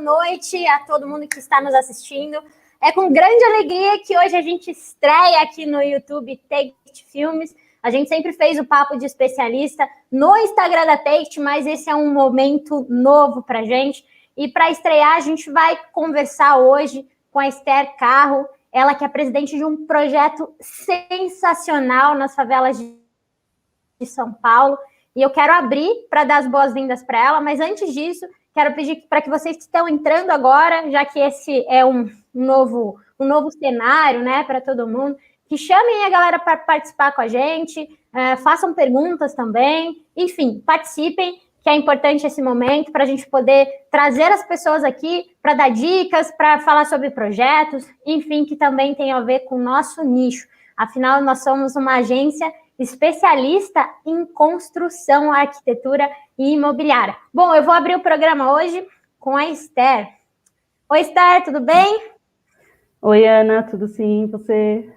noite a todo mundo que está nos assistindo. É com grande alegria que hoje a gente estreia aqui no YouTube Take Filmes. A gente sempre fez o papo de especialista no Instagram da Take, mas esse é um momento novo para a gente. E para estrear, a gente vai conversar hoje com a Esther Carro, ela que é presidente de um projeto sensacional nas favelas de São Paulo. E eu quero abrir para dar as boas-vindas para ela, mas antes disso, quero pedir para que vocês que estão entrando agora, já que esse é um novo cenário, né, para todo mundo, que chamem a galera para participar com a gente, façam perguntas também, enfim, participem, que é importante esse momento para a gente poder trazer as pessoas aqui para dar dicas, para falar sobre projetos, enfim, que também tem a ver com o nosso nicho. Afinal, nós somos uma agência especialista em construção, arquitetura e imobiliária. Bom, eu vou abrir o programa hoje com a Esther. Oi, Esther, tudo bem? Oi, Ana, tudo sim, você?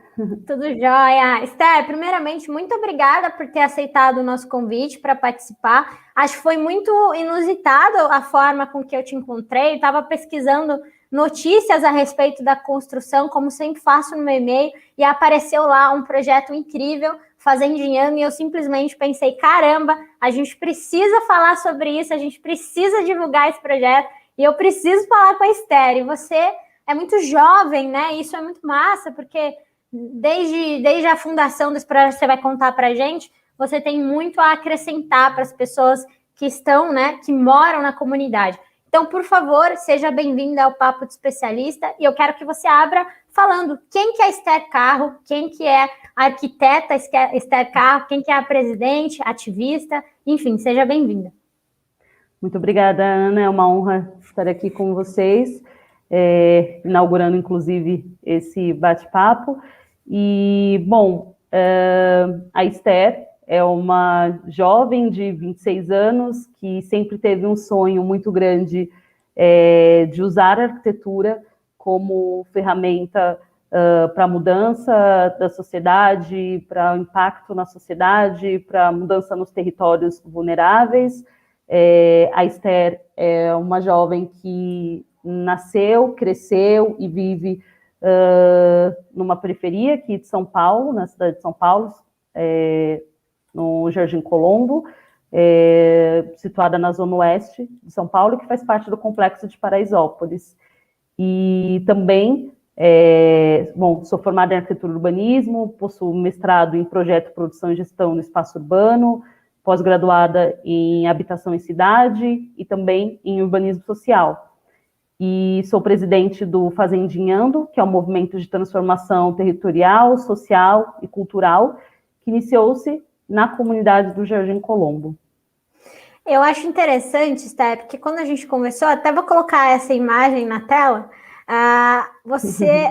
Tudo jóia. Esther, primeiramente, muito obrigada por ter aceitado o nosso convite para participar. Acho que foi muito inusitado a forma com que eu te encontrei. Estava pesquisando notícias a respeito da construção, como sempre faço no meu e-mail, e apareceu lá um projeto incrível, Fazendinhando, e eu simplesmente pensei, caramba, a gente precisa falar sobre isso, a gente precisa divulgar esse projeto, e eu preciso falar com a Esther. E você é muito jovem, né? Isso é muito massa, porque desde a fundação desse projeto que você vai contar para a gente, você tem muito a acrescentar para as pessoas que estão, né, que moram na comunidade. Então, por favor, seja bem-vinda ao Papo de Especialista, e eu quero que você abra falando quem que é a Esther Carro, quem que é a arquiteta Esther Carro, quem que é a presidente, ativista, enfim, seja bem-vinda. Muito obrigada, Ana, é uma honra estar aqui com vocês, inaugurando, inclusive, esse bate-papo. E, bom, a Esther é uma jovem de 26 anos que sempre teve um sonho muito grande de usar a arquitetura como ferramenta para a mudança da sociedade, para o impacto na sociedade, para a mudança nos territórios vulneráveis. A Esther é uma jovem que nasceu, cresceu e vive numa periferia aqui de São Paulo, na cidade de São Paulo, no Jardim Colombo, situada na zona oeste de São Paulo, que faz parte do complexo de Paraisópolis. E também, sou formada em arquitetura e urbanismo, possuo mestrado em projeto, produção e gestão no espaço urbano, pós-graduada em habitação em cidade e também em urbanismo social. E sou presidente do Fazendinhando, que é um movimento de transformação territorial, social e cultural, que iniciou-se na comunidade do Jardim Colombo. Eu acho interessante, Steph, porque quando a gente conversou, até vou colocar essa imagem na tela,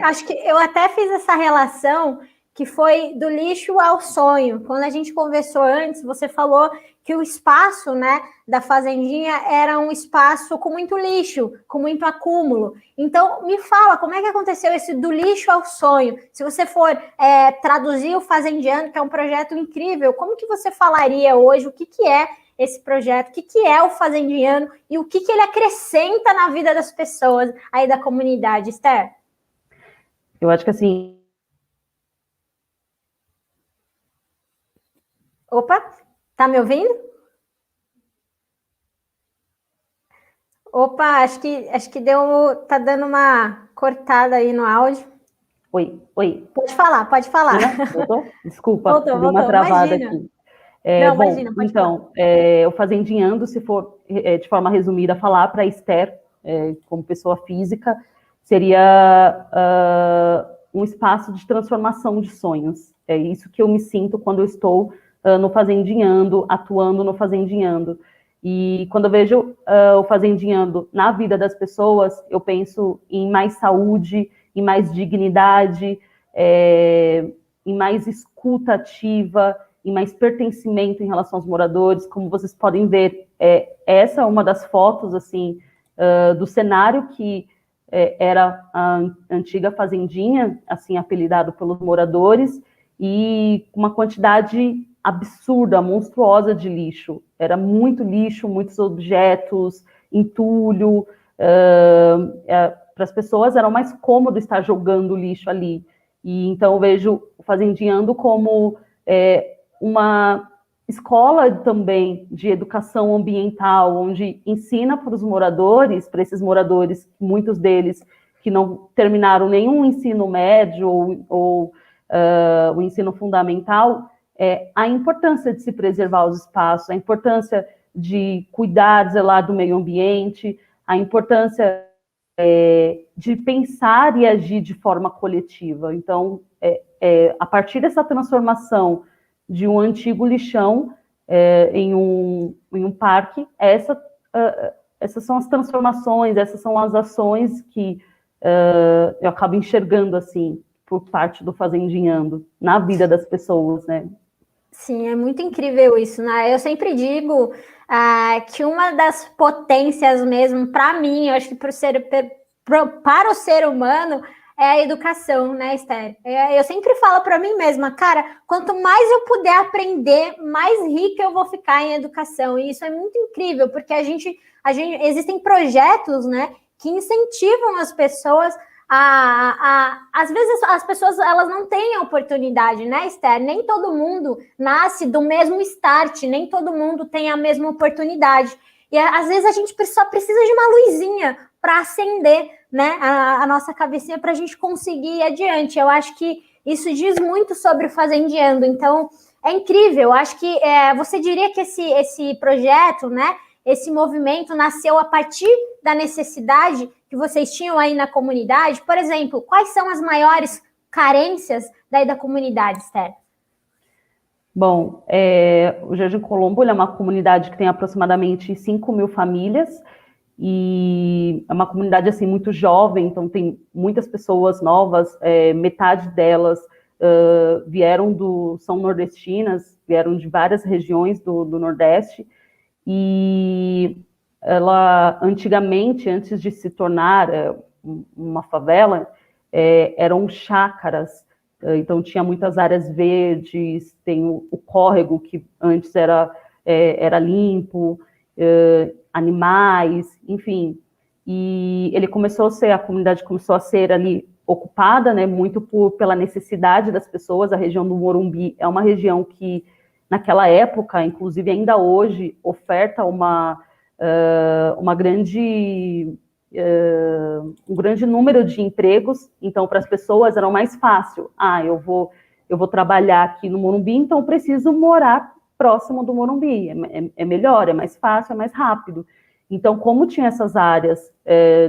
acho que eu até fiz essa relação que foi do lixo ao sonho. Quando a gente conversou antes, você falou que o espaço, né, da fazendinha era um espaço com muito lixo, com muito acúmulo. Então, me fala, como é que aconteceu esse do lixo ao sonho? Se você for traduzir o Fazendinando, que é um projeto incrível, como que você falaria hoje? O que é esse projeto? O que é o Fazendinando? E o que ele acrescenta na vida das pessoas aí da comunidade, Esther? Eu acho que assim... Opa, tá me ouvindo? Opa, acho que tá dando uma cortada aí no áudio. Oi. Pode falar. Voltou? Desculpa, voltou, deu uma travada imagina. aqui. Não, imagina, pode então, o Fazendinhando, se for de forma resumida falar para a Esther, como pessoa física, seria um espaço de transformação de sonhos. É isso que eu me sinto quando eu estou no Fazendinhando, atuando no Fazendinhando. E quando eu vejo o Fazendinando na vida das pessoas, eu penso em mais saúde, em mais dignidade, em mais escuta ativa, em mais pertencimento em relação aos moradores. Como vocês podem ver, essa é uma das fotos assim, do cenário que era a antiga fazendinha, assim apelidado pelos moradores, e uma quantidade absurda, monstruosa de lixo. Era muito lixo, muitos objetos, entulho, para as pessoas era mais cômodo estar jogando lixo ali. E então eu vejo o Fazendinhando como uma escola também de educação ambiental, onde ensina para os moradores, para esses moradores, muitos deles que não terminaram nenhum ensino médio ou o ensino fundamental, a importância de se preservar os espaços, a importância de cuidar, zelar do meio ambiente, a importância de pensar e agir de forma coletiva. Então, a partir dessa transformação de um antigo lixão em um parque, essas são as transformações, essas são as ações que eu acabo enxergando assim por parte do Fazendinhando na vida das pessoas, né? Sim, é muito incrível isso, né? Eu sempre digo que uma das potências mesmo, para mim, eu acho que para o ser humano, é a educação, né, Esther? Eu sempre falo para mim mesma, cara, quanto mais eu puder aprender, mais rica eu vou ficar em educação. E isso é muito incrível, porque existem projetos, né, que incentivam as pessoas às vezes as pessoas elas não têm a oportunidade, né, Esther? Nem todo mundo nasce do mesmo start, nem todo mundo tem a mesma oportunidade. E às vezes a gente só precisa de uma luzinha para acender, né, a nossa cabecinha para a gente conseguir ir adiante. Eu acho que isso diz muito sobre o Fazendinando. Então, é incrível. Eu acho que você diria que esse projeto, né, esse movimento nasceu a partir da necessidade que vocês tinham aí na comunidade? Por exemplo, quais são as maiores carências daí da comunidade, Esther? Bom, o Jardim Colombo é uma comunidade que tem aproximadamente 5.000 famílias e é uma comunidade assim muito jovem, então tem muitas pessoas novas, metade delas são nordestinas, vieram de várias regiões do Nordeste, e ela antigamente, antes de se tornar uma favela, eram chácaras. Então tinha muitas áreas verdes, tem o córrego que antes era limpo, animais, enfim. E a comunidade começou a ser ali ocupada, né, muito pela necessidade das pessoas. A região do Morumbi é uma região que naquela época, inclusive ainda hoje, oferta um grande número de empregos. Então, para as pessoas era mais fácil. Eu vou trabalhar aqui no Morumbi, então eu preciso morar próximo do Morumbi. É melhor, é mais fácil, é mais rápido. Então, como tinha essas áreas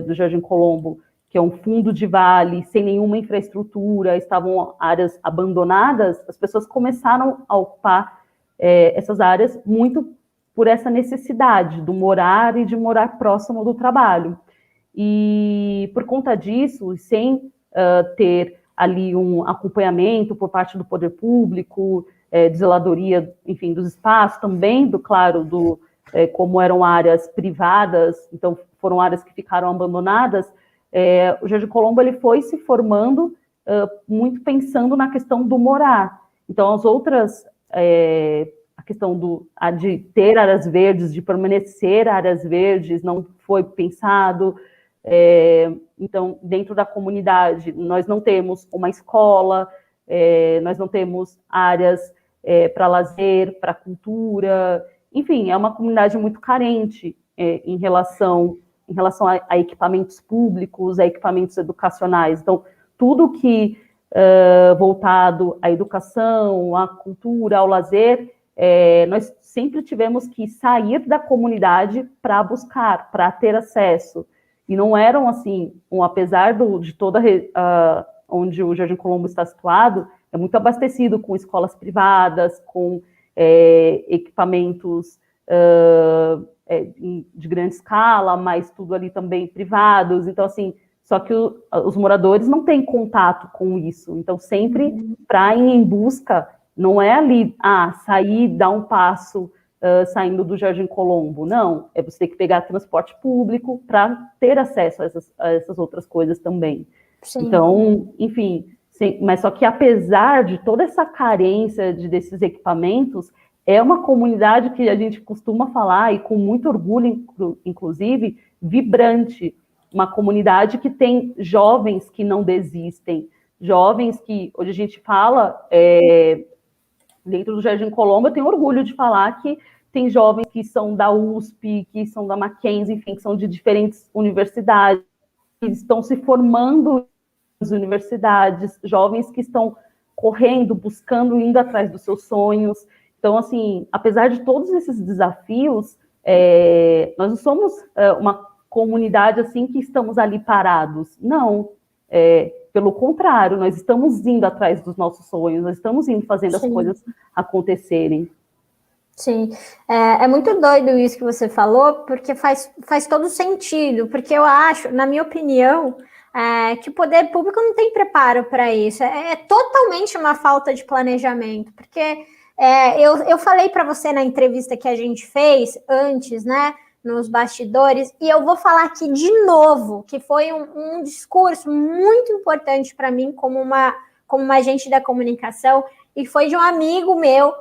do Jardim Colombo, que é um fundo de vale, sem nenhuma infraestrutura, estavam áreas abandonadas, as pessoas começaram a ocupar essas áreas muito por essa necessidade do morar e de morar próximo do trabalho. E por conta disso, sem ter ali um acompanhamento por parte do poder público, de zeladoria, enfim, dos espaços, também, como eram áreas privadas, então foram áreas que ficaram abandonadas, o Jardim Colombo ele foi se formando muito pensando na questão do morar. Então, as outras... a questão de ter áreas verdes, de permanecer áreas verdes, não foi pensado. Então, dentro da comunidade, nós não temos uma escola, nós não temos áreas para lazer, para cultura, enfim, é uma comunidade muito carente em relação a equipamentos públicos, a equipamentos educacionais. Então, tudo que voltado à educação, à cultura, ao lazer, nós sempre tivemos que sair da comunidade para buscar, para ter acesso. E não eram assim, apesar de toda onde o Jardim Colombo está situado, é muito abastecido com escolas privadas, com equipamentos de grande escala, mas tudo ali também privados. Então, assim, só que os moradores não têm contato com isso. Então, sempre para ir em busca, não é ali, sair, dar um passo saindo do Jardim Colombo. Não, você ter que pegar transporte público para ter acesso a essas outras coisas também. Sim. Então, enfim, mas só que apesar de toda essa carência desses equipamentos, é uma comunidade que a gente costuma falar, e com muito orgulho, inclusive, vibrante, uma comunidade que tem jovens que não desistem, jovens que, hoje a gente fala, dentro do Jardim Colombo, eu tenho orgulho de falar que tem jovens que são da USP, que são da Mackenzie, enfim, que são de diferentes universidades, que estão se formando nas universidades, jovens que estão correndo, buscando, indo atrás dos seus sonhos. Então, assim, apesar de todos esses desafios, nós não somos uma comunidade assim que estamos ali parados. Não, pelo contrário, nós estamos indo atrás dos nossos sonhos, nós estamos indo fazendo Sim. as coisas acontecerem. Sim, é muito doido isso que você falou, porque faz todo sentido, porque eu acho, na minha opinião, que o poder público não tem preparo para isso, é totalmente uma falta de planejamento, porque eu falei para você na entrevista que a gente fez antes, né, nos bastidores, e eu vou falar aqui de novo, que foi um discurso muito importante para mim como uma agente da comunicação, e foi de um amigo meu,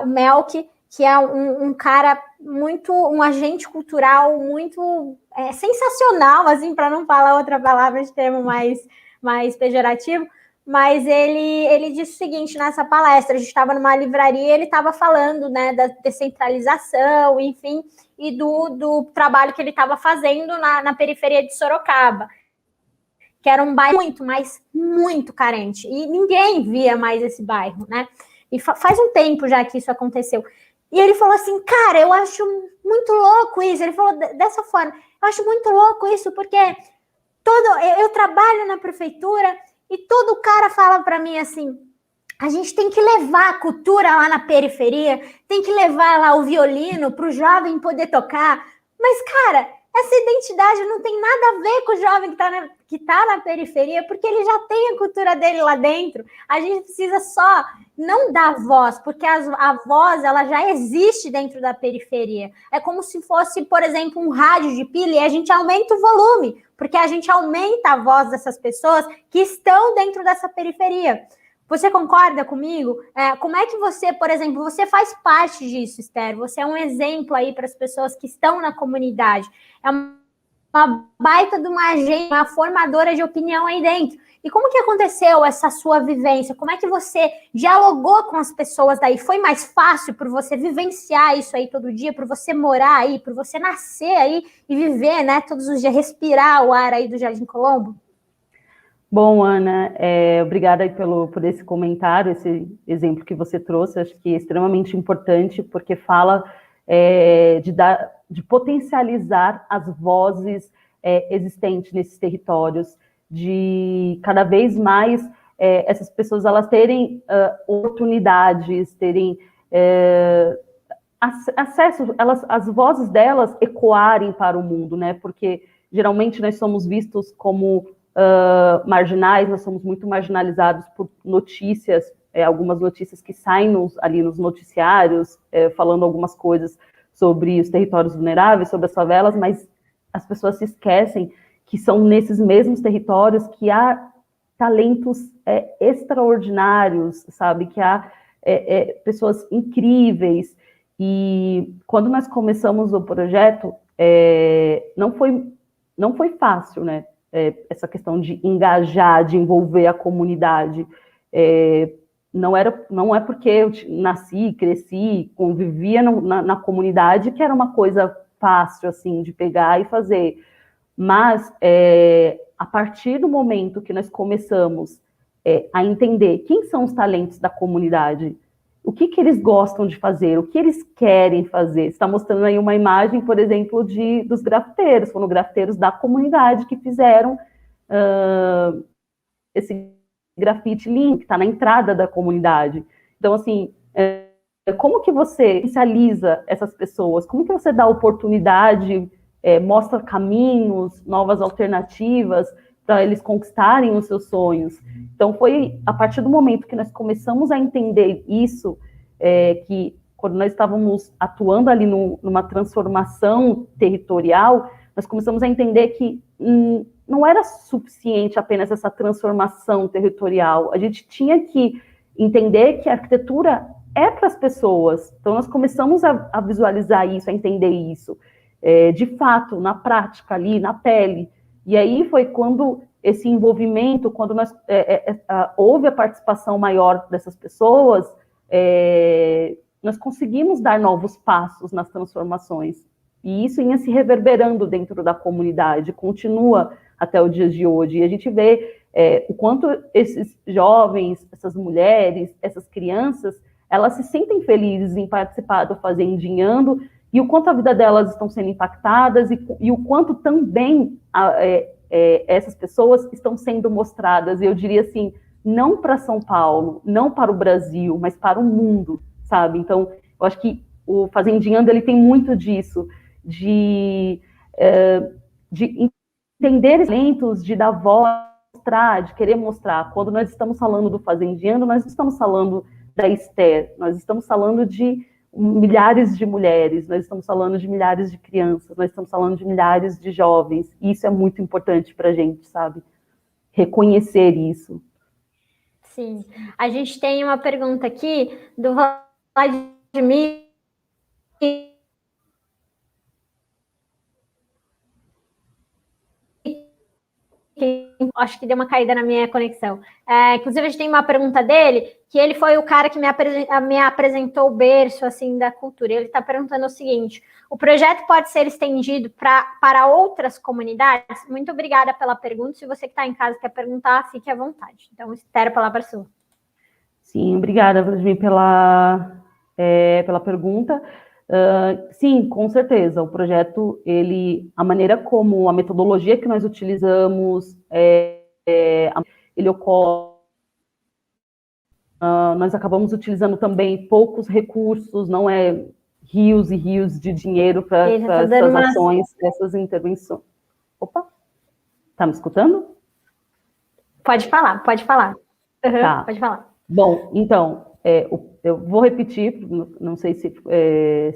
o Melk, que é um cara muito, um agente cultural muito sensacional, assim, para não falar outra palavra de termo mais pejorativo, mas ele disse o seguinte nessa palestra, a gente estava numa livraria, ele estava falando, né, da descentralização, enfim, e do trabalho que ele estava fazendo na periferia de Sorocaba, que era um bairro muito carente, e ninguém via mais esse bairro, né? E faz um tempo já que isso aconteceu. E ele falou assim, cara, eu acho muito louco isso. Ele falou dessa forma, eu acho muito louco isso, porque eu trabalho na prefeitura e todo cara fala para mim assim, a gente tem que levar a cultura lá na periferia, tem que levar lá o violino para o jovem poder tocar. Mas, cara, essa identidade não tem nada a ver com o jovem que tá na periferia, porque ele já tem a cultura dele lá dentro. A gente precisa só não dar voz, porque a voz ela já existe dentro da periferia. É como se fosse, por exemplo, um rádio de pilha e a gente aumenta o volume, porque a gente aumenta a voz dessas pessoas que estão dentro dessa periferia. Você concorda comigo? Como é que você, por exemplo, você faz parte disso, Esther? Você é um exemplo aí para as pessoas que estão na comunidade. É uma baita de uma agente, uma formadora de opinião aí dentro. E como que aconteceu essa sua vivência? Como é que você dialogou com as pessoas daí? Foi mais fácil por você vivenciar isso aí todo dia, por você morar aí, por você nascer aí e viver, né, todos os dias, respirar o ar aí do Jardim Colombo? Bom, Ana, obrigada aí por esse comentário, esse exemplo que você trouxe, acho que é extremamente importante, porque fala de potencializar as vozes existentes nesses territórios, de cada vez mais essas pessoas elas terem oportunidades, terem acesso, as vozes delas ecoarem para o mundo, né? Porque geralmente nós somos vistos como marginais, nós somos muito marginalizados por notícias, algumas notícias que saem ali nos noticiários, falando algumas coisas sobre os territórios vulneráveis, sobre as favelas, mas as pessoas se esquecem que são nesses mesmos territórios que há talentos extraordinários, sabe, que há pessoas incríveis, e quando nós começamos o projeto, não foi fácil, né? Essa questão de engajar, de envolver a comunidade. Não é porque eu nasci, cresci, convivia na comunidade que era uma coisa fácil, assim, de pegar e fazer. Mas, a partir do momento que nós começamos a entender quem são os talentos da comunidade, o que eles gostam de fazer, o que eles querem fazer. Você está mostrando aí uma imagem, por exemplo, dos grafiteiros, foram grafiteiros da comunidade que fizeram esse grafite link, está na entrada da comunidade. Então, assim, como que você potencializa essas pessoas? Como que você dá oportunidade, mostra caminhos, novas alternativas para eles conquistarem os seus sonhos? Então, foi a partir do momento que nós começamos a entender isso, que quando nós estávamos atuando ali numa transformação territorial, nós começamos a entender que não era suficiente apenas essa transformação territorial, a gente tinha que entender que a arquitetura é para as pessoas. Então, nós começamos a visualizar isso, a entender isso, de fato, na prática ali, na pele. E aí foi quando esse envolvimento, quando houve a participação maior dessas pessoas, nós conseguimos dar novos passos nas transformações. E isso ia se reverberando dentro da comunidade, continua até o dia de hoje. E a gente vê o quanto esses jovens, essas mulheres, essas crianças, elas se sentem felizes em participar do Fazendinhando, e o quanto a vida delas estão sendo impactadas, e o quanto também essas pessoas estão sendo mostradas, eu diria assim, não para São Paulo, não para o Brasil, mas para o mundo, sabe? Então, eu acho que o Fazendinhando, ele tem muito disso, de entender os talentos, de dar voz, de querer mostrar. Quando nós estamos falando do Fazendinando, nós não estamos falando da Esther, nós estamos falando de milhares de mulheres, nós estamos falando de milhares de crianças, nós estamos falando de milhares de jovens, e isso é muito importante para a gente, sabe? Reconhecer isso. Sim. A gente tem uma pergunta aqui do Vladimir. Acho que deu uma caída na minha conexão. Inclusive, a gente tem uma pergunta dele, que ele foi o cara que me apresentou o berço assim, da cultura. Ele está perguntando o seguinte: o projeto pode ser estendido para outras comunidades? Muito obrigada pela pergunta. Se você que está em casa quer perguntar, fique à vontade. Então, espero a palavra sua. Sim, obrigada, Vladimir, pela pergunta. Sim, com certeza. O projeto, a maneira como a metodologia que nós utilizamos, ele ocorre. Nós acabamos utilizando também poucos recursos, não é rios e rios de dinheiro para essas ações, essas intervenções. Opa, tá me escutando? Pode falar, pode falar. Uhum, tá. Pode falar. Bom, então, eu vou repetir, não sei se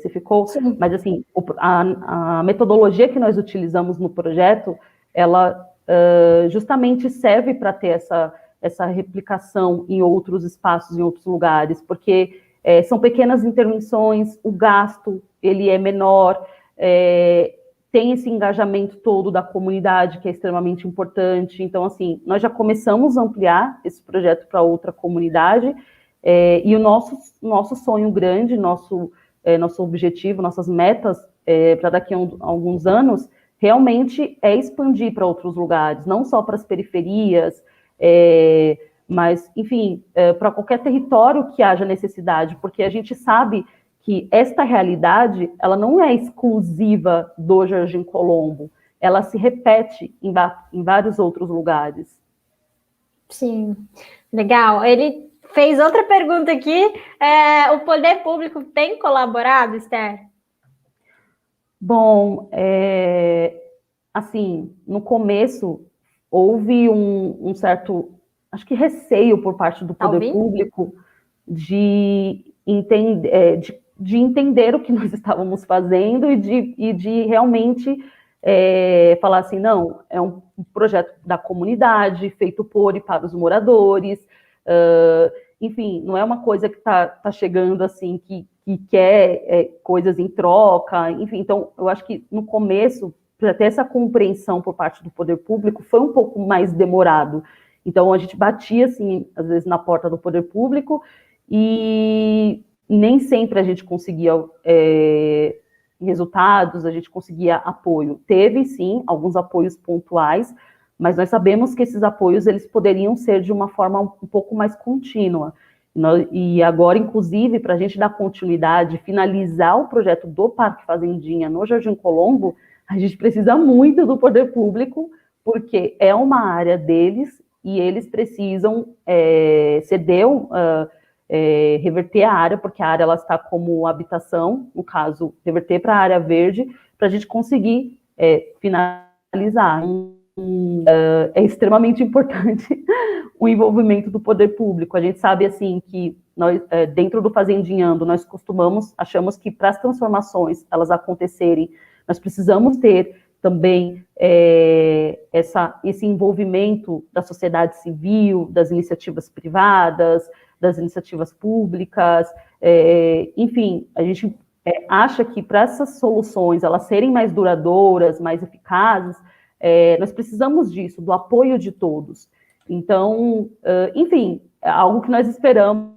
ficou, sim, mas assim, a metodologia que nós utilizamos no projeto, ela justamente serve para ter essa replicação em outros espaços, em outros lugares, porque são pequenas intervenções, o gasto, ele é menor, tem esse engajamento todo da comunidade, que é extremamente importante. Então, assim, nós já começamos a ampliar esse projeto para outra comunidade, e o nosso sonho grande, nosso objetivo, nossas metas para daqui a alguns anos, realmente é expandir para outros lugares, não só para as periferias, mas, enfim, para qualquer território que haja necessidade, porque a gente sabe que esta realidade, ela não é exclusiva do Jardim Colombo, ela se repete em vários outros lugares. Sim, legal. Ele fez outra pergunta aqui, o poder público tem colaborado, Esther? Bom, assim, no começo, houve um certo, acho que receio por parte do poder público de entender o que nós estávamos fazendo e de realmente falar assim, não, é um projeto da comunidade, feito por e para os moradores, enfim, não é uma coisa que está chegando assim, que quer coisas em troca, enfim, então eu acho que no começo, para ter essa compreensão por parte do poder público, foi um pouco mais demorado. Então a gente batia, assim, às vezes na porta do poder público, e nem sempre a gente conseguia resultados, a gente conseguia apoio. Teve, sim, alguns apoios pontuais, mas nós sabemos que esses apoios eles poderiam ser de uma forma um pouco mais contínua. E agora, inclusive, para a gente dar continuidade, finalizar o projeto do Parque Fazendinha no Jardim Colombo, a gente precisa muito do poder público, porque é uma área deles e eles precisam reverter a área, porque a área ela está como habitação, no caso, reverter para a área verde, para a gente conseguir finalizar. É extremamente importante o envolvimento do poder público. A gente sabe, assim, que nós, dentro do Fazendinhando, nós achamos que para as transformações elas acontecerem, nós precisamos ter também esse envolvimento da sociedade civil, das iniciativas privadas, das iniciativas públicas, enfim, a gente acha que para essas soluções elas serem mais duradouras, mais eficazes, Nós precisamos disso, do apoio de todos. Então, enfim, é algo que nós esperamos,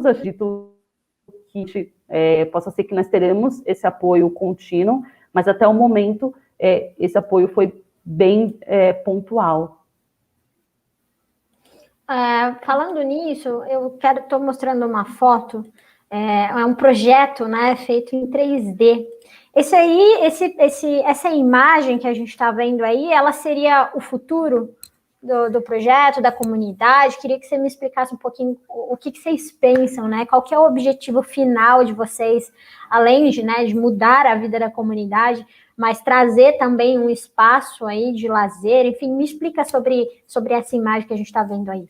acredito que possa ser que nós teremos esse apoio contínuo, mas até o momento esse apoio foi bem pontual. Falando nisso, eu estou mostrando uma foto, é um projeto, né, feito em 3D. Essa imagem que a gente está vendo aí, ela seria o futuro do projeto, da comunidade? Queria que você me explicasse um pouquinho o que vocês pensam, né? Qual que é o objetivo final de vocês, além de mudar a vida da comunidade, mas trazer também um espaço aí de lazer, enfim, me explica sobre essa imagem que a gente está vendo aí.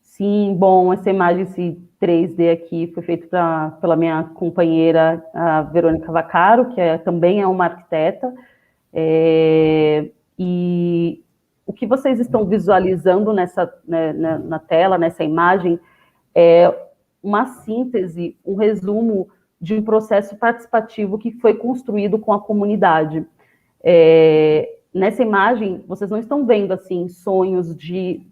Sim, bom, essa imagem, esse 3D aqui, foi feita pela minha companheira, a Verônica Vaccaro, que também é uma arquiteta, e o que vocês estão visualizando na tela, nessa imagem, é uma síntese, um resumo de um processo participativo que foi construído com a comunidade. Nessa imagem, vocês não estão vendo assim sonhos de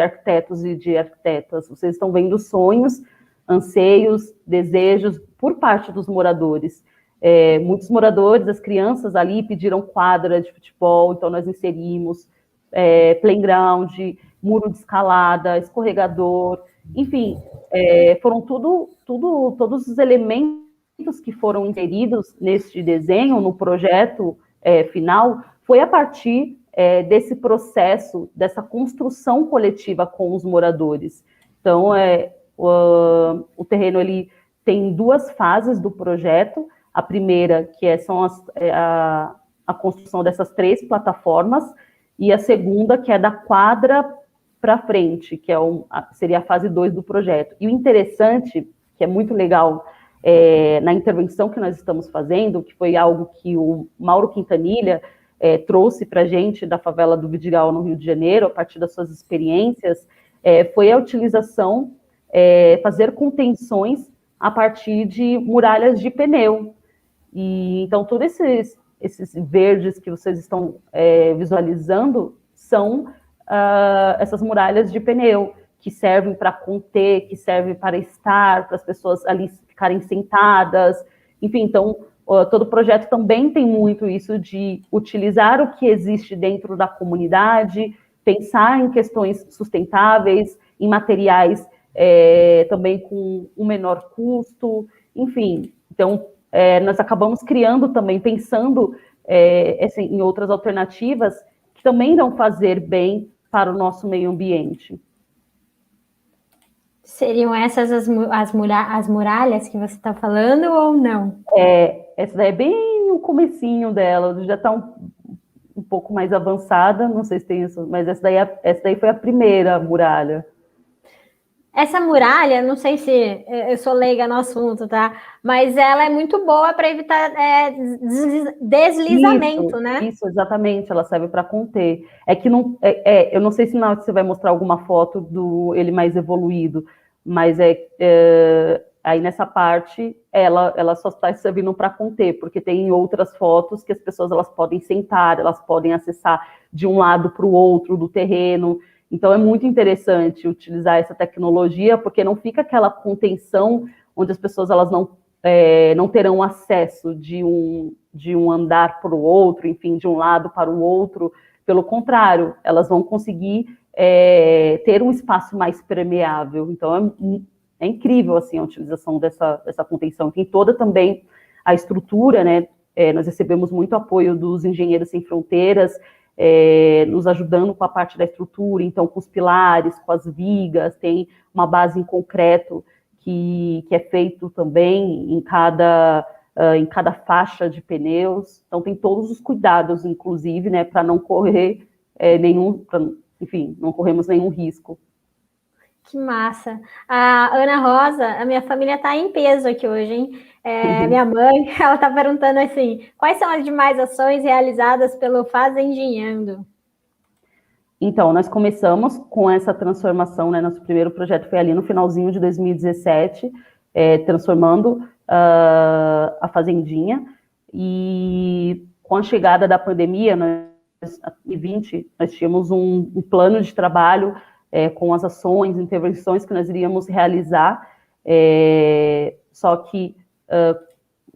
arquitetos e de arquitetas, vocês estão vendo sonhos, anseios, desejos por parte dos moradores. Muitos moradores, as crianças ali pediram quadra de futebol, então nós inserimos playground, muro de escalada, escorregador, enfim, foram todos os elementos que foram inseridos neste desenho, no projeto final, foi a partir desse processo, dessa construção coletiva com os moradores. Então, o terreno ele tem duas fases do projeto. A primeira, que são a construção dessas 3 plataformas, e a segunda, que é da quadra para frente, que seria a fase 2 do projeto. E o interessante, que é muito legal, na intervenção que nós estamos fazendo, que foi algo que o Mauro Quintanilha trouxe para a gente da favela do Vidigal, no Rio de Janeiro, a partir das suas experiências, foi a utilização, fazer contenções a partir de muralhas de pneu. E então, todos esses verdes que vocês estão visualizando são essas muralhas de pneu, que servem para conter, que servem para estar, para as pessoas ali ficarem sentadas, enfim, então, todo o projeto também tem muito isso de utilizar o que existe dentro da comunidade, pensar em questões sustentáveis, em materiais também com um menor custo, enfim, então, nós acabamos criando também, pensando assim, em outras alternativas que também vão fazer bem para o nosso meio ambiente. Seriam essas as muralhas que você está falando ou não? Essa daí é bem o comecinho dela, já está um pouco mais avançada, não sei se tem isso, mas essa daí foi a primeira muralha. Essa muralha, não sei se eu sou leiga no assunto, tá? Mas ela é muito boa para evitar deslizamento, isso, né? Isso, exatamente, ela serve para conter. Eu não sei se você vai mostrar alguma foto do ele mais evoluído, mas aí nessa parte ela só está servindo para conter, porque tem outras fotos que as pessoas elas podem sentar, elas podem acessar de um lado para o outro do terreno. Então, é muito interessante utilizar essa tecnologia, porque não fica aquela contenção onde as pessoas elas não terão acesso de um andar para o outro, enfim, de um lado para o outro. Pelo contrário, elas vão conseguir ter um espaço mais permeável. Então, é incrível assim, a utilização dessa contenção. Tem toda também a estrutura, né? Nós recebemos muito apoio dos Engenheiros Sem Fronteiras, nos ajudando com a parte da estrutura, então com os pilares, com as vigas, tem uma base em concreto que é feito também em cada faixa de pneus, então tem todos os cuidados, inclusive, né, para não correr não corremos nenhum risco. Que massa. A Ana Rosa, a minha família está em peso aqui hoje, hein? Minha mãe, ela está perguntando assim, quais são as demais ações realizadas pelo Fazendinhando? Então, nós começamos com essa transformação, né? Nosso primeiro projeto foi ali no finalzinho de 2017, transformando a Fazendinha, e com a chegada da pandemia, nós 2020, nós tínhamos um plano de trabalho com as ações, intervenções que nós iríamos realizar, só que,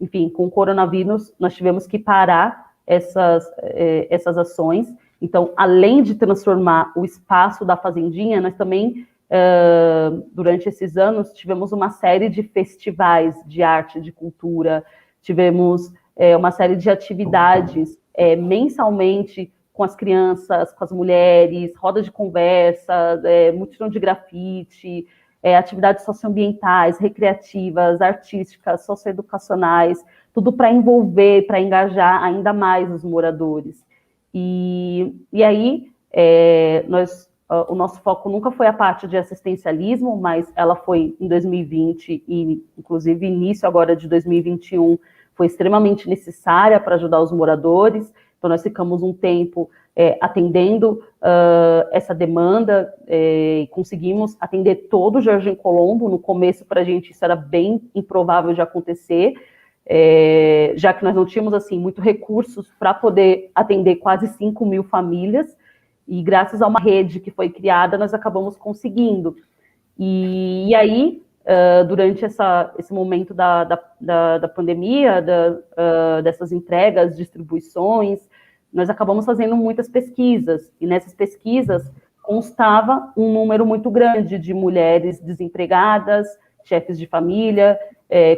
enfim, com o coronavírus, nós tivemos que parar essas ações. Então, além de transformar o espaço da Fazendinha, nós também, durante esses anos, tivemos uma série de festivais de arte, de cultura, tivemos uma série de atividades mensalmente com as crianças, com as mulheres, rodas de conversa, mutirão de grafite, atividades socioambientais, recreativas, artísticas, socioeducacionais, tudo para envolver, para engajar ainda mais os moradores. E aí, o nosso foco nunca foi a parte de assistencialismo, mas ela foi em 2020 e, inclusive, início agora de 2021, foi extremamente necessária para ajudar os moradores. Então, nós ficamos um tempo atendendo essa demanda e conseguimos atender todo o Jardim Colombo. No começo, para a gente, isso era bem improvável de acontecer, já que nós não tínhamos, assim, muito recursos para poder atender quase 5.000 famílias, e graças a uma rede que foi criada, nós acabamos conseguindo. E aí, durante esse momento da pandemia, dessas entregas, distribuições, nós acabamos fazendo muitas pesquisas, e nessas pesquisas constava um número muito grande de mulheres desempregadas, chefes de família,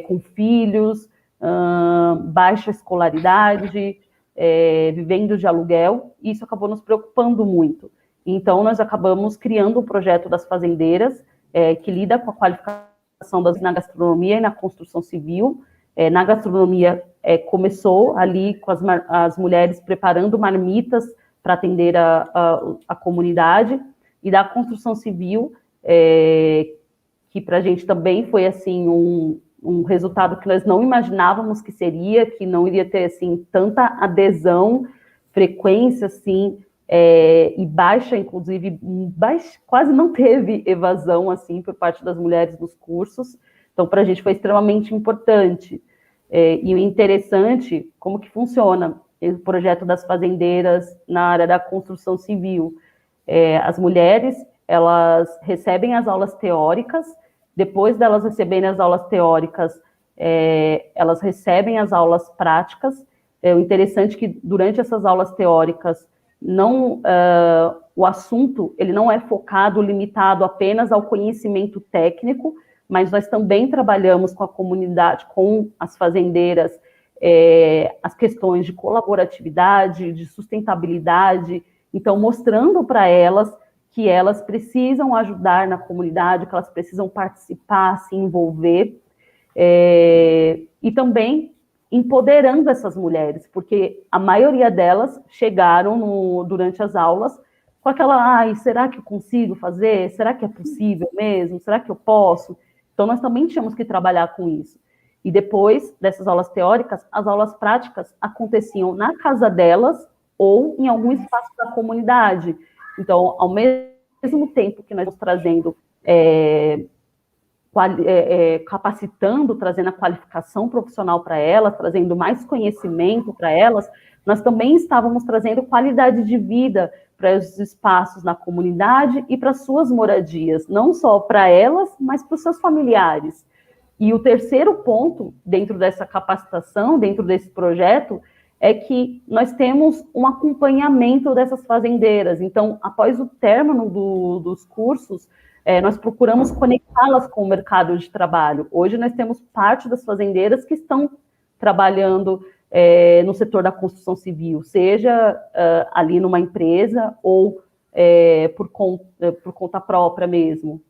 com filhos, baixa escolaridade, vivendo de aluguel, e isso acabou nos preocupando muito. Então, nós acabamos criando o projeto das fazendeiras, que lida com a qualificação na gastronomia e na construção civil. Na gastronomia, começou ali com as mulheres preparando marmitas para atender a comunidade, e da construção civil, que para a gente também foi assim um resultado que nós não imaginávamos que seria, que não iria ter assim tanta adesão, frequência assim, e baixa, inclusive, quase não teve evasão assim por parte das mulheres nos cursos. Então, para a gente foi extremamente importante. E o interessante, como que funciona o projeto das fazendeiras na área da construção civil. As mulheres, elas recebem as aulas teóricas, depois delas receberem as aulas teóricas, elas recebem as aulas práticas. O interessante é que durante essas aulas teóricas, o assunto ele não é focado, limitado apenas ao conhecimento técnico, mas nós também trabalhamos com a comunidade, com as fazendeiras, as questões de colaboratividade, de sustentabilidade, então mostrando para elas que elas precisam ajudar na comunidade, que elas precisam participar, se envolver, e também empoderando essas mulheres, porque a maioria delas chegaram durante as aulas com aquela, será que eu consigo fazer? Será que é possível mesmo? Será que eu posso? Então, nós também tínhamos que trabalhar com isso. E depois dessas aulas teóricas, as aulas práticas aconteciam na casa delas ou em algum espaço da comunidade. Então, ao mesmo tempo que nós estamos trazendo, capacitando, trazendo a qualificação profissional para elas, trazendo mais conhecimento para elas, nós também estávamos trazendo qualidade de vida para os espaços na comunidade e para suas moradias, não só para elas, mas para os seus familiares. E o terceiro ponto, dentro dessa capacitação, dentro desse projeto, é que nós temos um acompanhamento dessas fazendeiras. Então, após o término dos cursos, nós procuramos conectá-las com o mercado de trabalho. Hoje nós temos parte das fazendeiras que estão trabalhando no setor da construção civil, seja ali numa empresa ou por conta própria mesmo.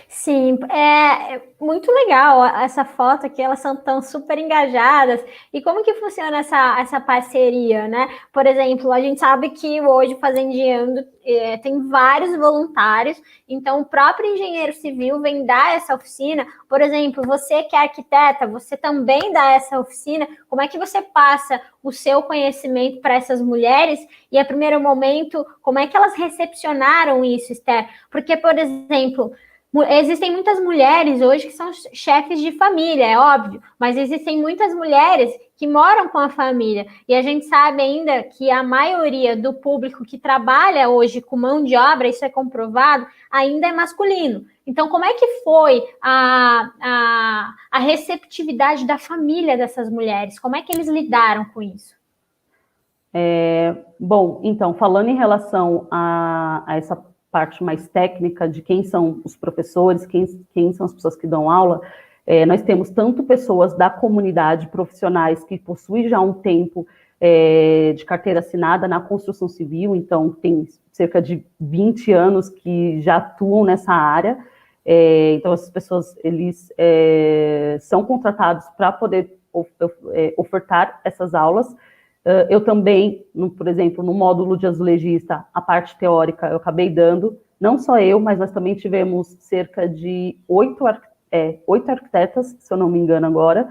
Sim, é muito legal essa foto aqui, elas estão super engajadas. E como que funciona essa parceria, né? Por exemplo, a gente sabe que hoje Fazendeando tem vários voluntários, então o próprio engenheiro civil vem dar essa oficina. Por exemplo, você que é arquiteta, você também dá essa oficina. Como é que você passa o seu conhecimento para essas mulheres? E a primeiro momento, como é que elas recepcionaram isso, Esther? Porque, por exemplo, Existem muitas mulheres hoje que são chefes de família, é óbvio, mas existem muitas mulheres que moram com a família. E a gente sabe ainda que a maioria do público que trabalha hoje com mão de obra, isso é comprovado, ainda é masculino. Então, como é que foi a receptividade da família dessas mulheres? Como é que eles lidaram com isso? Bom, então, falando em relação a essa parte mais técnica de quem são os professores, quem são as pessoas que dão aula, nós temos tanto pessoas da comunidade, profissionais que possuem já um tempo de carteira assinada na construção civil, então tem cerca de 20 anos que já atuam nessa área, então essas pessoas, eles são contratados para poder ofertar essas aulas. Eu também, por exemplo, no módulo de azulejista, a parte teórica eu acabei dando, não só eu, mas nós também tivemos cerca de 8 arquitetas, se eu não me engano agora,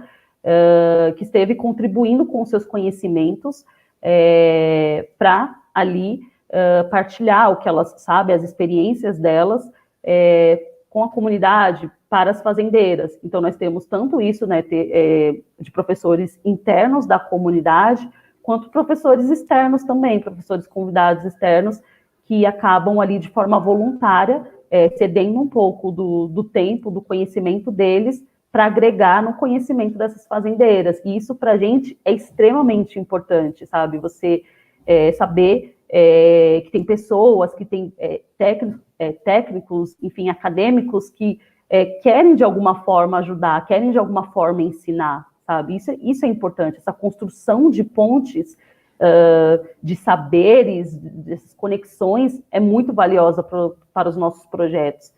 que esteve contribuindo com os seus conhecimentos para ali partilhar o que elas sabem, as experiências delas com a comunidade, para as fazendeiras. Então, nós temos tanto isso, né, de professores internos da comunidade, quanto professores externos também, professores convidados externos, que acabam ali de forma voluntária, cedendo um pouco do tempo, do conhecimento deles, para agregar no conhecimento dessas fazendeiras. E isso, para a gente, é extremamente importante, sabe? Você saber que tem pessoas, que tem técnicos, enfim, acadêmicos, que querem, de alguma forma, ajudar, querem, de alguma forma, ensinar, sabe? Isso é importante, essa construção de pontes, de saberes, dessas conexões, é muito valiosa para os nossos projetos.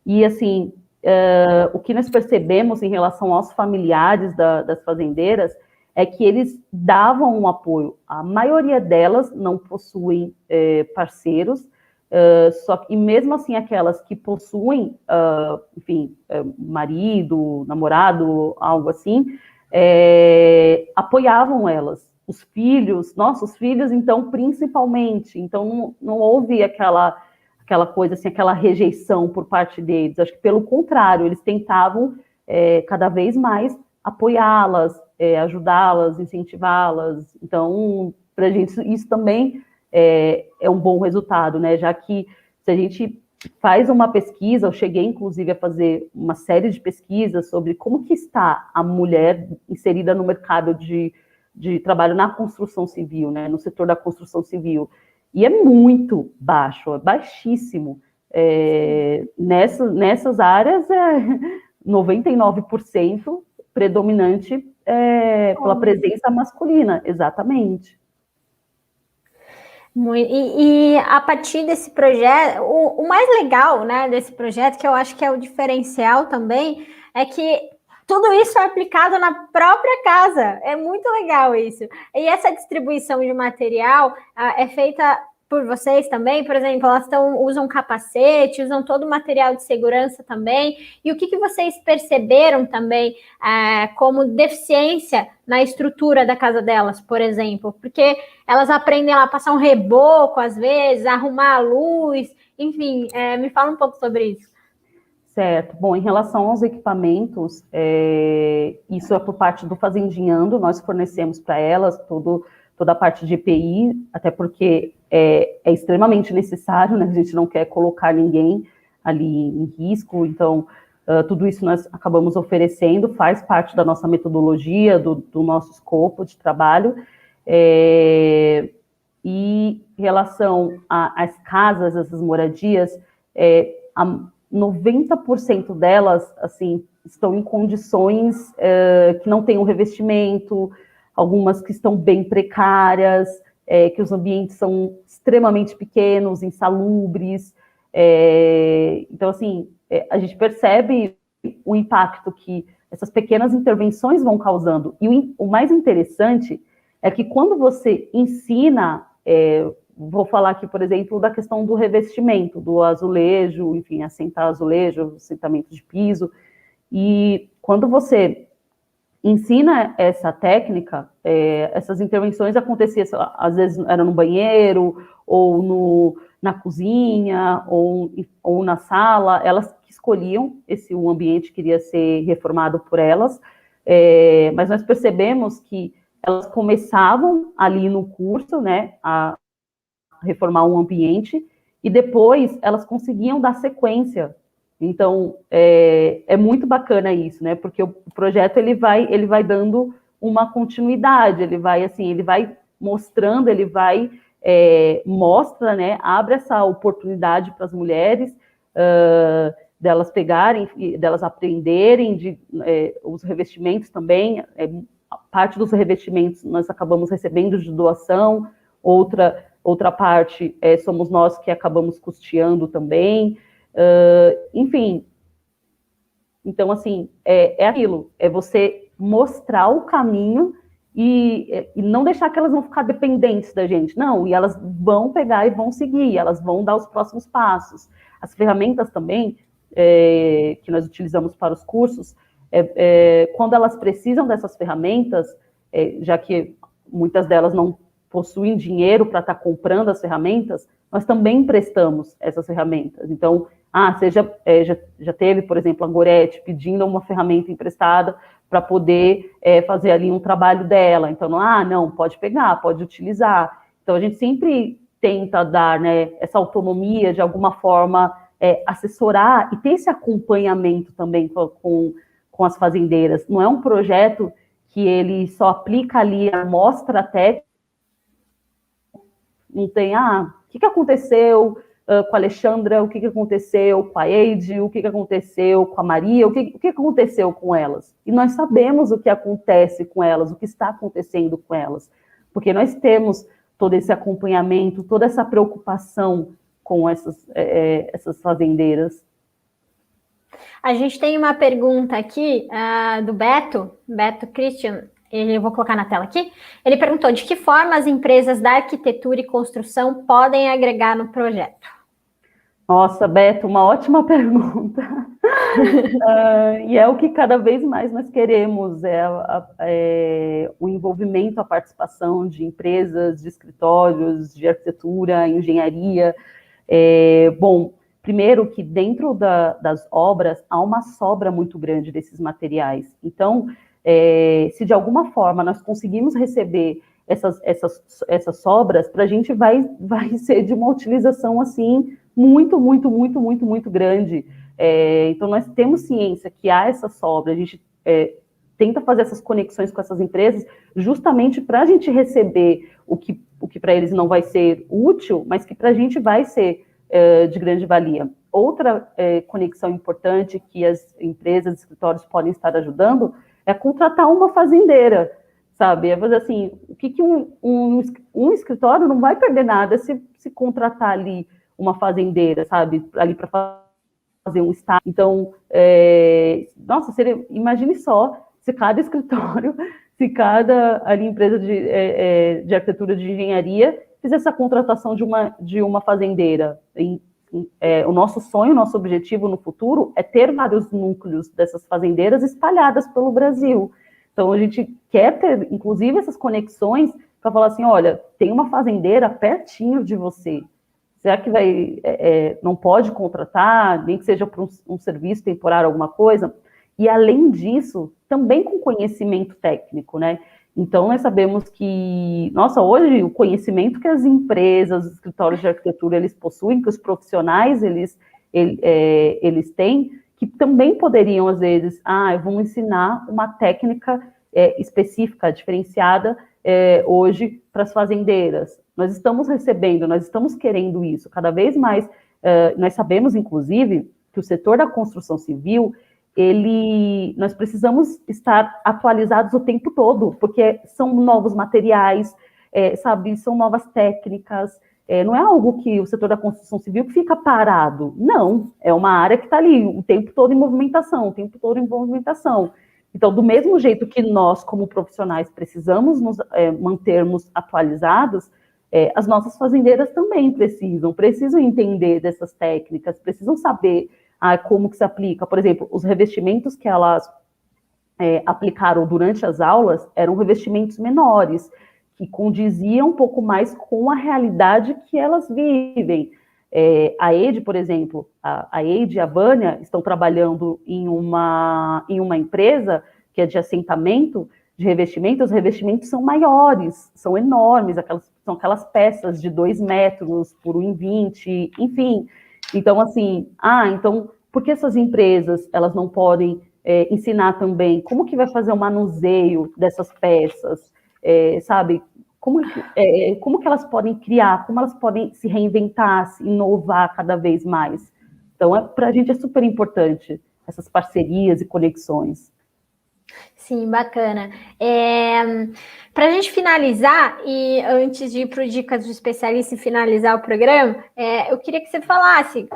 E, assim, o que nós percebemos em relação aos familiares das fazendeiras é que eles davam um apoio. A maioria delas não possuem parceiros, e mesmo assim aquelas que possuem, enfim, marido, namorado, algo assim, apoiavam elas. Os filhos, nossos filhos, então, principalmente. Então, não houve aquela coisa, assim, aquela rejeição por parte deles. Acho que, pelo contrário, eles tentavam cada vez mais apoiá-las, ajudá-las, incentivá-las. Então, para a gente, isso também é um bom resultado, né? Já que se a gente faz uma pesquisa, eu cheguei, inclusive, a fazer uma série de pesquisas sobre como que está a mulher inserida no mercado de trabalho na construção civil, né? No setor da construção civil. E é muito baixo, é baixíssimo. Nessas áreas, 99% predominante pela presença masculina, exatamente. E a partir desse projeto, o mais legal, né, desse projeto, que eu acho que é o diferencial também, é que tudo isso é aplicado na própria casa. É muito legal isso. E essa distribuição de material é feita por vocês também? Por exemplo, elas usam capacete, usam todo o material de segurança também. E o que vocês perceberam também como deficiência na estrutura da casa delas, por exemplo? Porque elas aprendem lá a passar um reboco, às vezes, arrumar a luz, enfim, me fala um pouco sobre isso. Certo. Bom, em relação aos equipamentos, isso é por parte do Fazendinhando, nós fornecemos para elas toda a parte de EPI, até porque é extremamente necessário, né? A gente não quer colocar ninguém ali em risco, então tudo isso nós acabamos oferecendo, faz parte da nossa metodologia, do nosso escopo de trabalho. E em relação às casas, essas moradias, 90% delas, assim, estão em condições que não têm um revestimento, algumas que estão bem precárias, que os ambientes são extremamente pequenos, insalubres. Então, assim, a gente percebe o impacto que essas pequenas intervenções vão causando. E o mais interessante é que quando você ensina, vou falar aqui, por exemplo, da questão do revestimento, do azulejo, enfim, assentar azulejo, assentamento de piso, e quando você ensina essa técnica, essas intervenções aconteciam, às vezes era no banheiro, ou na cozinha, ou na sala, elas que escolhiam o ambiente que iria ser reformado por elas, mas nós percebemos que elas começavam ali no curso, né, a reformar um ambiente, e depois elas conseguiam dar sequência. Então, é muito bacana isso, né, porque o projeto ele vai dando uma continuidade, ele vai mostrando, mostra, né, abre essa oportunidade para as mulheres, delas pegarem, delas aprenderem, os revestimentos também, parte dos revestimentos nós acabamos recebendo de doação, outra parte somos nós que acabamos custeando também, enfim. Então, assim, é aquilo, é você mostrar o caminho e não deixar que elas vão ficar dependentes da gente, não, e elas vão pegar e vão seguir, elas vão dar os próximos passos. As ferramentas também, que nós utilizamos para os cursos, quando elas precisam dessas ferramentas, já que muitas delas não possuem dinheiro para estar comprando as ferramentas, nós também emprestamos essas ferramentas. Então, já teve, por exemplo, a Gorete pedindo uma ferramenta emprestada para poder fazer ali um trabalho dela. Então, não, pode pegar, pode utilizar. Então, a gente sempre tenta dar, né, essa autonomia, de alguma forma, assessorar e ter esse acompanhamento também com as fazendeiras. Não é um projeto que ele só aplica ali a amostra técnica, não tem, o que aconteceu com a Alexandra, o que aconteceu com a Eide, o que aconteceu com a Maria, o que aconteceu com elas. E nós sabemos o que acontece com elas, o que está acontecendo com elas, porque nós temos todo esse acompanhamento, toda essa preocupação com essas fazendeiras. A gente tem uma pergunta aqui do Beto Christian, eu vou colocar na tela aqui. Ele perguntou de que forma as empresas da arquitetura e construção podem agregar no projeto. Nossa, Beto, uma ótima pergunta. E é o que cada vez mais nós queremos, o envolvimento, a participação de empresas, de escritórios, de arquitetura, engenharia. Bom, primeiro que dentro das obras há uma sobra muito grande desses materiais. Então, se de alguma forma nós conseguimos receber essas sobras, para a gente vai ser de uma utilização assim muito, muito, muito, muito, muito grande. Então, nós temos ciência que há essa sobra, a gente tenta fazer essas conexões com essas empresas justamente para a gente receber o que para eles não vai ser útil, mas que para a gente vai ser de grande valia. Outra conexão importante que as empresas, escritórios podem estar ajudando é contratar uma fazendeira, sabe? É fazer assim, o que um escritório não vai perder nada se contratar ali uma fazendeira, sabe? Ali para fazer um estágio. Então, nossa, imagine só se cada escritório, se cada ali, empresa de arquitetura de engenharia fizer essa contratação de uma fazendeira. O nosso sonho, o nosso objetivo no futuro é ter vários núcleos dessas fazendeiras espalhadas pelo Brasil. Então, a gente quer ter, inclusive, essas conexões para falar assim, olha, tem uma fazendeira pertinho de você. Será que não pode contratar, nem que seja para um serviço temporário, alguma coisa? E, além disso, também com conhecimento técnico, né? Então, nós sabemos que, nossa, hoje, o conhecimento que as empresas, os escritórios de arquitetura, eles possuem, que os profissionais, eles têm, que também poderiam, às vezes, eu vou ensinar uma técnica específica, diferenciada, hoje, para as fazendeiras. Nós estamos recebendo, nós estamos querendo isso. Cada vez mais, nós sabemos, inclusive, que o setor da construção civil, nós precisamos estar atualizados o tempo todo, porque são novos materiais, sabe, são novas técnicas, não é algo que o setor da construção civil fica parado, não, é uma área que está ali o tempo todo em movimentação, o tempo todo em movimentação. Então, do mesmo jeito que nós, como profissionais, precisamos nos mantermos atualizados, as nossas fazendeiras também precisam entender dessas técnicas, precisam saber como que se aplica. Por exemplo, os revestimentos que elas aplicaram durante as aulas eram revestimentos menores, que condiziam um pouco mais com a realidade que elas vivem. A EIDE, por exemplo, a EIDE e a Vânia estão trabalhando em uma empresa que é de assentamento, de revestimento. Os revestimentos são maiores, são enormes, são aquelas peças de 2 metros por 1,20, enfim. Então, assim, então, por que essas empresas elas não podem ensinar também como que vai fazer o manuseio dessas peças, sabe? Como que elas podem criar, como elas podem se reinventar, se inovar cada vez mais. Então, para a gente é super importante essas parcerias e conexões. Sim, bacana. Para a gente finalizar, e antes de ir para o Dicas do Especialista e finalizar o programa, eu queria que você falasse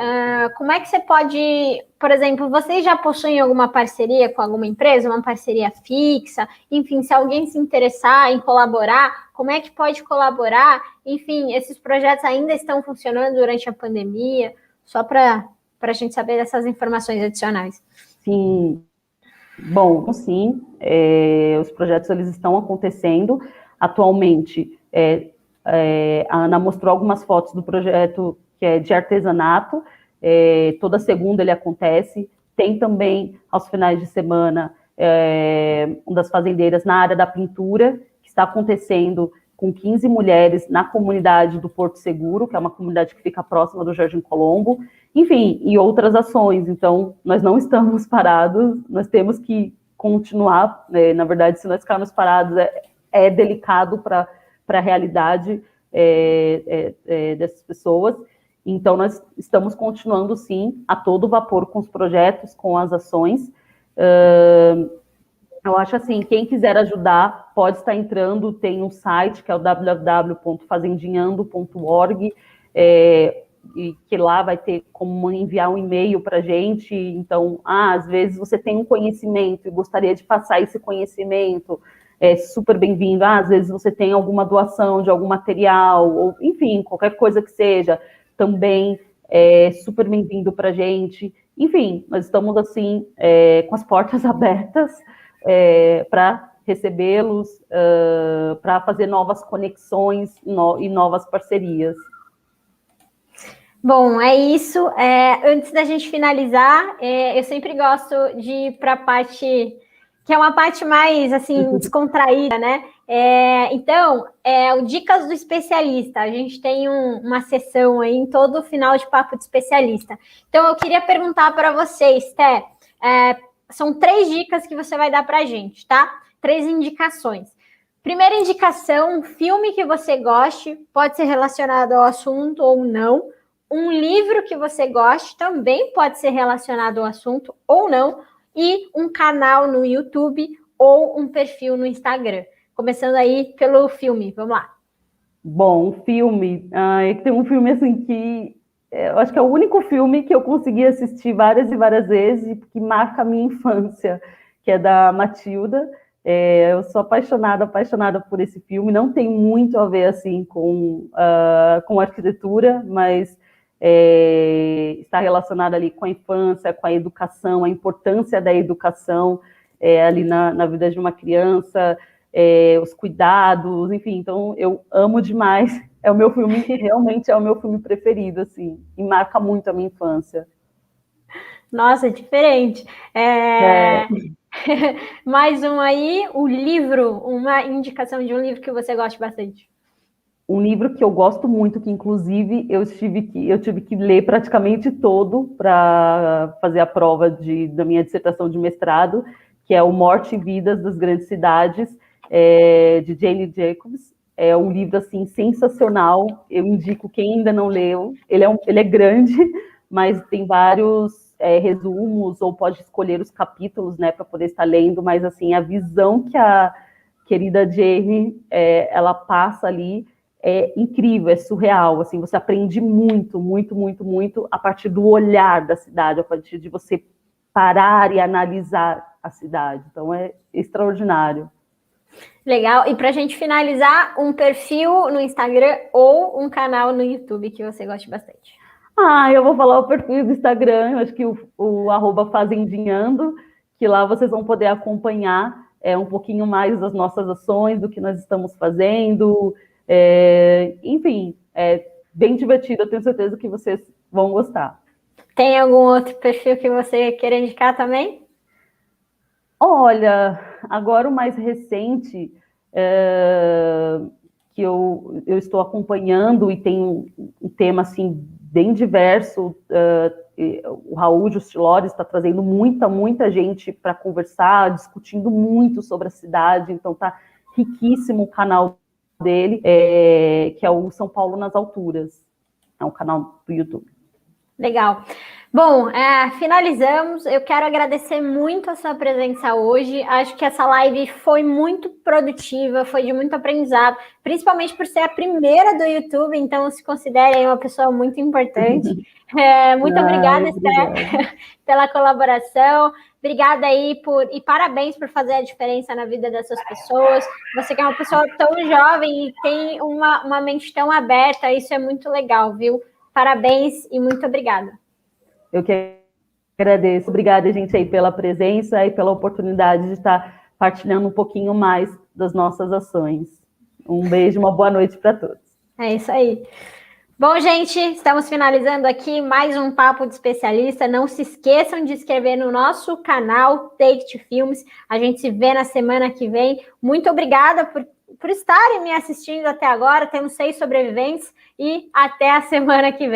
como é que você pode, por exemplo, vocês já possuem alguma parceria com alguma empresa, uma parceria fixa? Enfim, se alguém se interessar em colaborar, como é que pode colaborar? Enfim, esses projetos ainda estão funcionando durante a pandemia? Só para a gente saber dessas informações adicionais. Sim. Bom, sim, os projetos eles estão acontecendo. Atualmente, a Ana mostrou algumas fotos do projeto que é de artesanato, toda segunda ele acontece. Tem também, aos finais de semana, uma das fazendeiras na área da pintura, que está acontecendo com 15 mulheres na comunidade do Porto Seguro, que é uma comunidade que fica próxima do Jardim Colombo, enfim, e outras ações. Então, nós não estamos parados, nós temos que continuar, na verdade, se nós ficarmos parados, é delicado para a realidade dessas pessoas. Então, nós estamos continuando, sim, a todo vapor com os projetos, com as ações. Eu acho assim, quem quiser ajudar, pode estar entrando, tem um site que é o www.fazendinhando.org, e que lá vai ter como enviar um e-mail para a gente. Então, às vezes você tem um conhecimento e gostaria de passar esse conhecimento, é super bem-vindo. Às vezes você tem alguma doação de algum material, ou enfim, qualquer coisa que seja, também é super bem-vindo para a gente. Enfim, nós estamos assim, com as portas abertas, para recebê-los, para fazer novas conexões e novas parcerias. Bom, é isso. Antes da gente finalizar, eu sempre gosto de ir para a parte que é uma parte mais assim descontraída, né? Então, o Dicas do Especialista. A gente tem uma sessão aí em todo final de papo de especialista. Então, eu queria perguntar para vocês, Té, são 3 dicas que você vai dar para a gente, tá? 3 indicações. Primeira indicação, um filme que você goste, pode ser relacionado ao assunto ou não. Um livro que você goste, também pode ser relacionado ao assunto ou não. E um canal no YouTube ou um perfil no Instagram. Começando aí pelo filme, vamos lá. Bom, filme, tem um filme assim que eu acho que é o único filme que eu consegui assistir várias e várias vezes e que marca a minha infância, que é da Matilda. Eu sou apaixonada por esse filme. Não tem muito a ver assim com arquitetura, mas está relacionado ali com a infância, com a educação, a importância da educação ali na vida de uma criança, os cuidados, enfim. Então, eu amo demais. É o meu filme, realmente é o meu filme preferido, assim, e marca muito a minha infância. Nossa, diferente. Mais um aí, o livro, uma indicação de um livro que você gosta bastante. Um livro que eu gosto muito, que inclusive eu tive que ler praticamente todo para fazer a prova da minha dissertação de mestrado, que é o Morte e Vidas das Grandes Cidades, de Jane Jacobs. É um livro assim sensacional. Eu indico quem ainda não leu. Ele é grande, mas tem vários resumos, ou pode escolher os capítulos, né, para poder estar lendo. Mas assim, a visão que a querida Jane ela passa ali é incrível, é surreal, assim, você aprende muito, muito, muito, muito a partir do olhar da cidade, a partir de você parar e analisar a cidade. Então, é extraordinário. Legal. E para a gente finalizar, um perfil no Instagram ou um canal no YouTube que você goste bastante? Eu vou falar o perfil do Instagram, eu acho que o @fazendinhando, que lá vocês vão poder acompanhar um pouquinho mais das nossas ações, do que nós estamos fazendo, enfim, bem divertido, eu tenho certeza que vocês vão gostar. Tem algum outro perfil que você queira indicar também? Olha, agora o mais recente que eu estou acompanhando e tem um tema assim bem diverso. O Raul Justilores está trazendo muita gente para conversar, discutindo muito sobre a cidade, então está riquíssimo o canal dele, que é o São Paulo nas Alturas. É um canal do YouTube. Legal. Bom, finalizamos. Eu quero agradecer muito a sua presença hoje. Acho que essa live foi muito produtiva, foi de muito aprendizado, principalmente por ser a primeira do YouTube, então se considere uma pessoa muito importante. Muito obrigada, Esther, pela colaboração. Obrigada aí e parabéns por fazer a diferença na vida dessas pessoas. Você que é uma pessoa tão jovem e tem uma mente tão aberta, isso é muito legal, viu? Parabéns e muito obrigada. Eu que agradeço. Obrigada, gente, aí pela presença e pela oportunidade de estar partilhando um pouquinho mais das nossas ações. Um beijo, uma boa noite para todos. É isso aí. Bom, gente, estamos finalizando aqui mais um Papo de Especialista. Não se esqueçam de se inscrever no nosso canal Take Filmes. A gente se vê na semana que vem. Muito obrigada por estarem me assistindo até agora. Temos 6 sobreviventes e até a semana que vem.